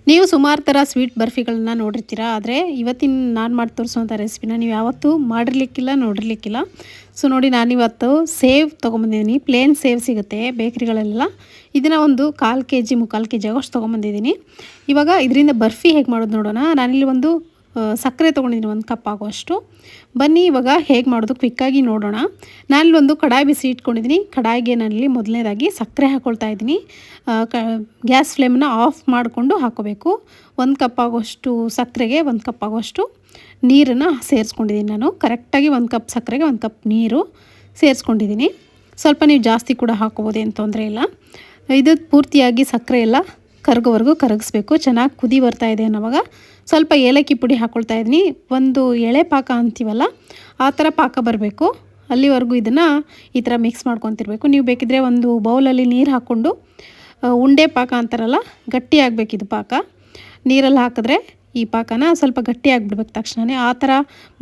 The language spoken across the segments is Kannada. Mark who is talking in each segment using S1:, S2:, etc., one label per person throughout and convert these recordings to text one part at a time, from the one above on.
S1: ನೀವು ಸುಮಾರು ಥರ ಸ್ವೀಟ್ ಬರ್ಫಿಗಳನ್ನ ನೋಡಿರ್ತೀರ. ಆದರೆ ಇವತ್ತಿನ ನಾನು ಮಾಡಿ ತೋರಿಸುವಂಥ ರೆಸಿಪಿನ ನೀವು ಯಾವತ್ತೂ ಮಾಡಿರಲಿಕ್ಕಿಲ್ಲ, ನೋಡಿರಲಿಕ್ಕಿಲ್ಲ. ಸೊ ನೋಡಿ, ನಾನಿವತ್ತು ಸೇವ್ ತೊಗೊಂಬಂದಿದ್ದೀನಿ. ಪ್ಲೇನ್ ಸೇವ್ ಸಿಗುತ್ತೆ ಬೇಕ್ರಿಗಳಲ್ಲೆಲ್ಲ. ಇದನ್ನು ಒಂದು 1/4 kg, 3/4 kg ಆಗೋಷ್ಟು ತೊಗೊಂಬಂದಿದ್ದೀನಿ. ಇವಾಗ ಇದರಿಂದ ಬರ್ಫಿ ಹೇಗೆ ಮಾಡೋದು ನೋಡೋಣ. ನಾನಿಲ್ಲಿ ಒಂದು ಸಕ್ಕರೆ ತೊಗೊಂಡಿದ್ದೀನಿ, 1 ಕಪ್ ಆಗುವಷ್ಟು. ಬನ್ನಿ ಇವಾಗ ಹೇಗೆ ಮಾಡೋದು ಕ್ವಿಕ್ಕಾಗಿ ನೋಡೋಣ. ನಾನಿಲ್ಲಿ ಒಂದು ಕಡಾಯಿ ಬಿಸಿ ಇಟ್ಕೊಂಡಿದ್ದೀನಿ. ಕಡಾಯಿಗೆ ನಾನಿಲ್ಲಿ ಮೊದಲನೇದಾಗಿ ಸಕ್ಕರೆ ಹಾಕ್ಕೊಳ್ತಾ ಇದ್ದೀನಿ. ಗ್ಯಾಸ್ ಫ್ಲೇಮನ್ನ ಆಫ್ ಮಾಡಿಕೊಂಡು ಹಾಕೋಬೇಕು. 1 ಕಪ್ ಆಗುವಷ್ಟು ಸಕ್ಕರೆಗೆ 1 ಕಪ್ ಆಗುವಷ್ಟು ನೀರನ್ನು ಸೇರಿಸ್ಕೊಂಡಿದ್ದೀನಿ ನಾನು. ಕರೆಕ್ಟಾಗಿ 1 ಕಪ್ ಸಕ್ಕರೆಗೆ 1 ಕಪ್ ನೀರು ಸೇರಿಸ್ಕೊಂಡಿದ್ದೀನಿ. ಸ್ವಲ್ಪ ನೀವು ಜಾಸ್ತಿ ಕೂಡ ಹಾಕೋಬೋದು, ಏನು ತೊಂದರೆ ಇಲ್ಲ. ಇದು ಪೂರ್ತಿಯಾಗಿ ಸಕ್ಕರೆ ಎಲ್ಲ ಕರಗೋವರೆಗೂ ಕರಗಿಸ್ಬೇಕು. ಚೆನ್ನಾಗಿ ಕುದಿ ಬರ್ತಾಯಿದೆ ಅನ್ನೋವಾಗ ಸ್ವಲ್ಪ ಏಲಕ್ಕಿ ಪುಡಿ ಹಾಕ್ಕೊಳ್ತಾ ಇದ್ದೀನಿ. ಒಂದು ಎಳೆ ಪಾಕ ಅಂತೀವಲ್ಲ, ಆ ಥರ ಪಾಕ ಬರಬೇಕು. ಅಲ್ಲಿವರೆಗೂ ಇದನ್ನು ಈ ಥರ ಮಿಕ್ಸ್ ಮಾಡ್ಕೊತಿರ್ಬೇಕು. ನೀವು ಬೇಕಿದ್ದರೆ ಒಂದು ಬೌಲಲ್ಲಿ ನೀರು ಹಾಕ್ಕೊಂಡು ಉಂಡೆ ಪಾಕ ಅಂತಾರಲ್ಲ, ಗಟ್ಟಿ ಆಗಬೇಕಿದು ಪಾಕ. ನೀರಲ್ಲಿ ಹಾಕಿದ್ರೆ ಈ ಪಾಕನ ಸ್ವಲ್ಪ ಗಟ್ಟಿ ಆಗಿಬಿಡ್ಬೇಕು ತಕ್ಷಣವೇ, ಆ ಥರ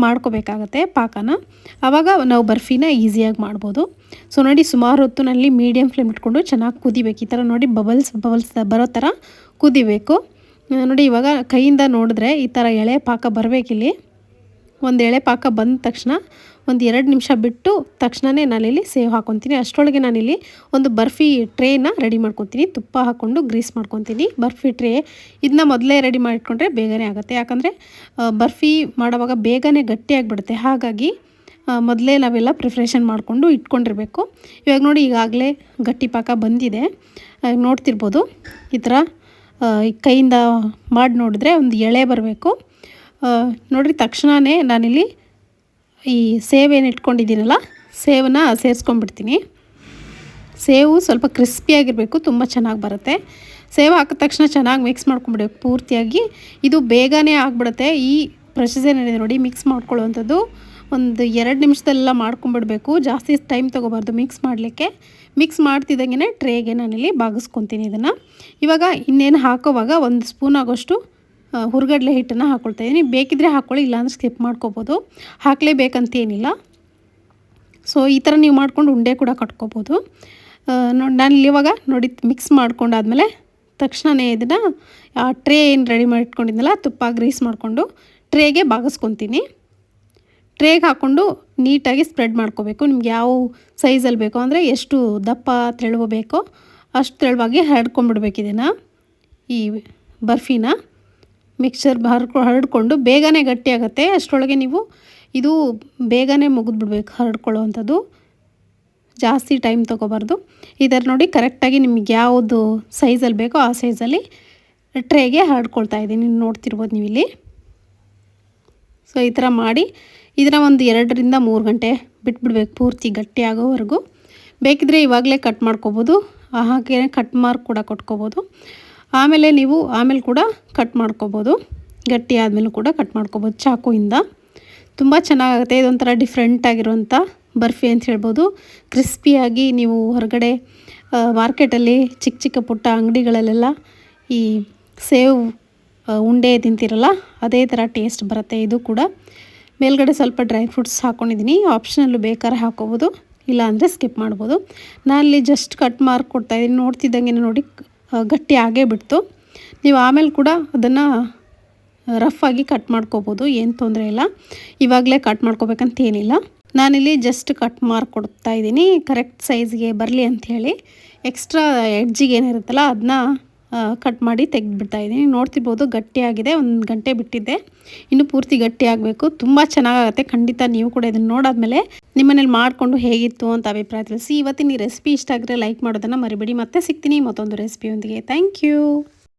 S1: ಮಾಡ್ಕೋಬೇಕಾಗತ್ತೆ ಪಾಕನ. ಆವಾಗ ನಾವು ಬರ್ಫಿನ ಈಸಿಯಾಗಿ ಮಾಡ್ಬೋದು. ಸೊ ನೋಡಿ, ಸುಮಾರು ಹೊತ್ತು ನಲ್ಲಿ ಮೀಡಿಯಮ್ ಫ್ಲೇಮ್ ಇಟ್ಕೊಂಡು ಚೆನ್ನಾಗಿ ಕುದಿಬೇಕು. ಈ ಥರ ನೋಡಿ, ಬಬಲ್ಸ್ ಬರೋ ಥರ ಕುದಿಬೇಕು. ನೋಡಿ, ಇವಾಗ ಕೈಯಿಂದ ನೋಡಿದ್ರೆ ಈ ಥರ ಎಳೆ ಪಾಕ ಬರಬೇಕಿಲ್ಲಿ. ಒಂದು ಎಳೆ ಪಾಕ ಬಂದ ತಕ್ಷಣ ಒಂದು 2 ನಿಮಿಷ ಬಿಟ್ಟು ತಕ್ಷಣವೇ ನಾನಿಲ್ಲಿ ಸೇವ್ ಹಾಕ್ಕೊತೀನಿ. ಅಷ್ಟರೊಳಗೆ ನಾನಿಲ್ಲಿ ಒಂದು ಬರ್ಫಿ ಟ್ರೇನ ರೆಡಿ ಮಾಡ್ಕೊತೀನಿ. ತುಪ್ಪ ಹಾಕ್ಕೊಂಡು ಗ್ರೀಸ್ ಮಾಡ್ಕೊತೀನಿ. ಬರ್ಫಿ ಟ್ರೇ ಇದನ್ನ ಮೊದಲೇ ರೆಡಿ ಮಾಡಿಟ್ಕೊಂಡ್ರೆ ಬೇಗನೆ ಆಗುತ್ತೆ. ಯಾಕಂದರೆ ಬರ್ಫಿ ಮಾಡೋವಾಗ ಬೇಗನೆ ಗಟ್ಟಿಯಾಗಿಬಿಡುತ್ತೆ. ಹಾಗಾಗಿ ಮೊದಲೇ ನಾವೆಲ್ಲ ಪ್ರಿಪ್ರೇಷನ್ ಮಾಡಿಕೊಂಡು ಇಟ್ಕೊಂಡಿರಬೇಕು. ಇವಾಗ ನೋಡಿ, ಈಗಾಗಲೇ ಗಟ್ಟಿ ಪಾಕ ಬಂದಿದೆ, ನೋಡ್ತಿರ್ಬೋದು. ಈ ಥರ ಕೈಯಿಂದ ಮಾಡಿ ನೋಡಿದ್ರೆ ಒಂದು ಎಳೆ ಬರಬೇಕು. ನೋಡಿರಿ, ತಕ್ಷಣವೇ ನಾನಿಲ್ಲಿ ಈ ಸೇವ್ ಏನು ಇಟ್ಕೊಂಡಿದ್ದೀನಲ್ಲ, ಸೇವನ್ನ ಸೇರಿಸ್ಕೊಂಡ್ಬಿಡ್ತೀನಿ. ಸೇವು ಸ್ವಲ್ಪ ಕ್ರಿಸ್ಪಿಯಾಗಿರಬೇಕು, ತುಂಬ ಚೆನ್ನಾಗಿ ಬರುತ್ತೆ. ಸೇವ್ ಹಾಕಿದ ತಕ್ಷಣ ಚೆನ್ನಾಗಿ ಮಿಕ್ಸ್ ಮಾಡ್ಕೊಂಬಿಡ್ಬೇಕು ಪೂರ್ತಿಯಾಗಿ. ಇದು ಬೇಗನೆ ಆಗಿಬಿಡುತ್ತೆ. ಈ ಪ್ರೊಸೀಜರ್ ಏನಿದೆ ನೋಡಿ, ಮಿಕ್ಸ್ ಮಾಡ್ಕೊಳ್ಳುವಂಥದ್ದು ಒಂದು 2 ನಿಮಿಷದಲ್ಲೆಲ್ಲ ಮಾಡ್ಕೊಂಬಿಡಬೇಕು. ಜಾಸ್ತಿ ಟೈಮ್ ತೊಗೋಬಾರ್ದು ಮಿಕ್ಸ್ ಮಾಡಲಿಕ್ಕೆ. ಮಿಕ್ಸ್ ಮಾಡ್ತಿದ್ದಂಗೆ ಟ್ರೇಗೆ ನಾನಿಲ್ಲಿ ಬಾಗಿಸ್ಕೊತೀನಿ ಇದನ್ನು. ಇವಾಗ ಇನ್ನೇನು ಹಾಕೋವಾಗ 1 ಸ್ಪೂನ್ ಆಗೋಷ್ಟು ಹುರ್ಗಡ್ಲೆ ಹಿಟ್ಟನ್ನು ಹಾಕ್ಕೊಳ್ತಾಯಿದ್ದೀನಿ. ಬೇಕಿದ್ದರೆ ಹಾಕ್ಕೊಳ್ಳಿ, ಇಲ್ಲಾಂದ್ರೆ ಸ್ಕಿಪ್ ಮಾಡ್ಕೋಬೋದು. ಹಾಕಲೇಬೇಕಂತೇನಿಲ್ಲ. ಸೊ ಈ ಥರ ನೀವು ಮಾಡ್ಕೊಂಡು ಉಂಡೆ ಕೂಡ ಕಟ್ಕೋಬೋದು. ನೋಡಿ, ನಾನಿಲ್ಲಿ ಇವಾಗ ನೋಡಿ ಮಿಕ್ಸ್ ಮಾಡ್ಕೊಂಡಾದ್ಮೇಲೆ ತಕ್ಷಣವೇ ಇದನ್ನು ಆ ಟ್ರೇ ಏನು ರೆಡಿ ಮಾಡಿ ಇಟ್ಕೊಂಡಿದ್ನಲ್ಲ, ತುಪ್ಪ ಗ್ರೀಸ್ ಮಾಡಿಕೊಂಡು ಟ್ರೇಗೆ ಬಾಗಿಸ್ಕೊತೀನಿ. ಟ್ರೇಗೆ ಹಾಕ್ಕೊಂಡು ನೀಟಾಗಿ ಸ್ಪ್ರೆಡ್ ಮಾಡ್ಕೋಬೇಕು. ನಿಮ್ಗೆ ಯಾವ ಸೈಜಲ್ಲಿ ಬೇಕೋ, ಅಂದರೆ ಎಷ್ಟು ದಪ್ಪ ತೆಳುವ ಬೇಕೋ ಅಷ್ಟು ತೆಳುವಾಗಿ ಹರಡ್ಕೊಂಡ್ಬಿಡ್ಬೇಕು ಇದನ್ನು. ಈ ಬರ್ಫಿನ ಮಿಕ್ಸರ್ ಹರಡ್ಕೊಂಡು ಬೇಗನೆ ಗಟ್ಟಿ ಆಗುತ್ತೆ. ಅಷ್ಟರೊಳಗೆ ನೀವು ಇದು ಬೇಗನೆ ಮುಗಿದ್ಬಿಡ್ಬೇಕು ಹರಡ್ಕೊಳ್ಳೋವಂಥದ್ದು. ಜಾಸ್ತಿ ಟೈಮ್ ತೊಗೋಬಾರ್ದು. ಇದರ ನೋಡಿ, ಕರೆಕ್ಟಾಗಿ ನಿಮ್ಗೆ ಯಾವುದು ಸೈಜಲ್ಲಿ ಬೇಕೋ ಆ ಸೈಜಲ್ಲಿ ಟ್ರೇಗೆ ಹರಡ್ಕೊಳ್ತಾ ಇದ್ದೀನಿ, ನೋಡ್ತಿರ್ಬೋದು ನೀವು ಇಲ್ಲಿ. ಸೊ ಈ ಥರ ಮಾಡಿ ಇದನ್ನು ಒಂದು 2 ರಿಂದ 3 ಗಂಟೆ ಬಿಟ್ಬಿಡ್ಬೇಕು ಪೂರ್ತಿ ಗಟ್ಟಿ ಆಗೋವರೆಗೂ. ಬೇಕಿದ್ದರೆ ಇವಾಗಲೇ ಕಟ್ ಮಾಡ್ಕೋಬೋದು, ಹಾಗೆ ಕಟ್ ಮಾರ್ಕ್ ಕೂಡ ಕೊಟ್ಕೋಬೋದು. ಆಮೇಲೆ ಕೂಡ ಕಟ್ ಮಾಡ್ಕೋಬೋದು. ಗಟ್ಟಿ ಆದಮೇಲೂ ಕೂಡ ಕಟ್ ಮಾಡ್ಕೋಬೋದು ಚಾಕುವಿಂದ. ತುಂಬ ಚೆನ್ನಾಗಾಗುತ್ತೆ. ಇದೊಂಥರ ಡಿಫ್ರೆಂಟ್ ಆಗಿರುವಂಥ ಬರ್ಫಿ ಅಂತ ಹೇಳ್ಬೋದು. ಕ್ರಿಸ್ಪಿಯಾಗಿ ನೀವು ಹೊರಗಡೆ ಮಾರ್ಕೆಟಲ್ಲಿ ಚಿಕ್ಕ ಪುಟ್ಟ ಅಂಗಡಿಗಳಲ್ಲೆಲ್ಲ ಈ ಸೇವ್ ಉಂಡೆ ತಿಂತಿರಲ್ಲ, ಅದೇ ಥರ ಟೇಸ್ಟ್ ಬರುತ್ತೆ. ಇದು ಕೂಡ ಮೇಲ್ಗಡೆ ಸ್ವಲ್ಪ ಡ್ರೈ ಫ್ರೂಟ್ಸ್ ಹಾಕ್ಕೊಂಡಿದ್ದೀನಿ. ಆಪ್ಷನಲ್ಲು ಬೇಕಾದ್ರೆ ಹಾಕ್ಕೋಬೋದು, ಇಲ್ಲಾಂದರೆ ಸ್ಕಿಪ್ ಮಾಡ್ಬೋದು. ನಾನಲ್ಲಿ ಜಸ್ಟ್ ಕಟ್ ಮಾರ್ಕ್ ಕೊಡ್ತಾಯಿದ್ದೀನಿ. ನೋಡ್ತಿದ್ದಂಗೆ ನೋಡಿ ಗಟ್ಟಿ ಆಗೇ ಬಿಡ್ತು. ನೀವು ಆಮೇಲೆ ಕೂಡ ಅದನ್ನು ರಫಾಗಿ ಕಟ್ ಮಾಡ್ಕೋಬೋದು, ಏನು ತೊಂದರೆ ಇಲ್ಲ. ಇವಾಗಲೇ ಕಟ್ ಮಾಡ್ಕೋಬೇಕಂತ ಏನಿಲ್ಲ. ನಾನಿಲ್ಲಿ ಜಸ್ಟ್ ಕಟ್ ಮಾರ್ಕ್ ಕೊಡ್ತಾ ಇದ್ದೀನಿ, ಕರೆಕ್ಟ್ ಸೈಜ್ಗೆ ಬರಲಿ ಅಂಥೇಳಿ. ಎಕ್ಸ್ಟ್ರಾ ಎಡ್ಜಿಗೆ ಏನಿರುತ್ತಲ್ಲ ಅದನ್ನ ಕಟ್ ಮಾಡಿ ತೆಗೆದುಬಿಡ್ತಾ ಇದ್ದೀನಿ. ನೋಡ್ತಿರ್ಬೋದು, ಗಟ್ಟಿಯಾಗಿದೆ. 1 ಗಂಟೆ ಬಿಟ್ಟಿದ್ದೆ, ಇನ್ನು ಪೂರ್ತಿ ಗಟ್ಟಿ ಆಗಬೇಕು. ತುಂಬ ಚೆನ್ನಾಗಾಗುತ್ತೆ. ಖಂಡಿತ ನೀವು ಕೂಡ ಇದನ್ನು ನೋಡಾದ್ಮೇಲೆ ನಿಮ್ಮನೇಲಿ ಮಾಡಿಕೊಂಡು ಹೇಗಿತ್ತು ಅಂತ ಅಭಿಪ್ರಾಯ ತಿಳಿಸಿ. ಇವತ್ತಿನ ಈ ರೆಸಿಪಿ ಇಷ್ಟ ಆಗಿದ್ರೆ ಲೈಕ್ ಮಾಡೋದನ್ನು ಮರಿಬೇಡಿ. ಮತ್ತೆ ಸಿಗ್ತೀನಿ ಮತ್ತೊಂದು ರೆಸಿಪಿಯೊಂದಿಗೆ. Thank you.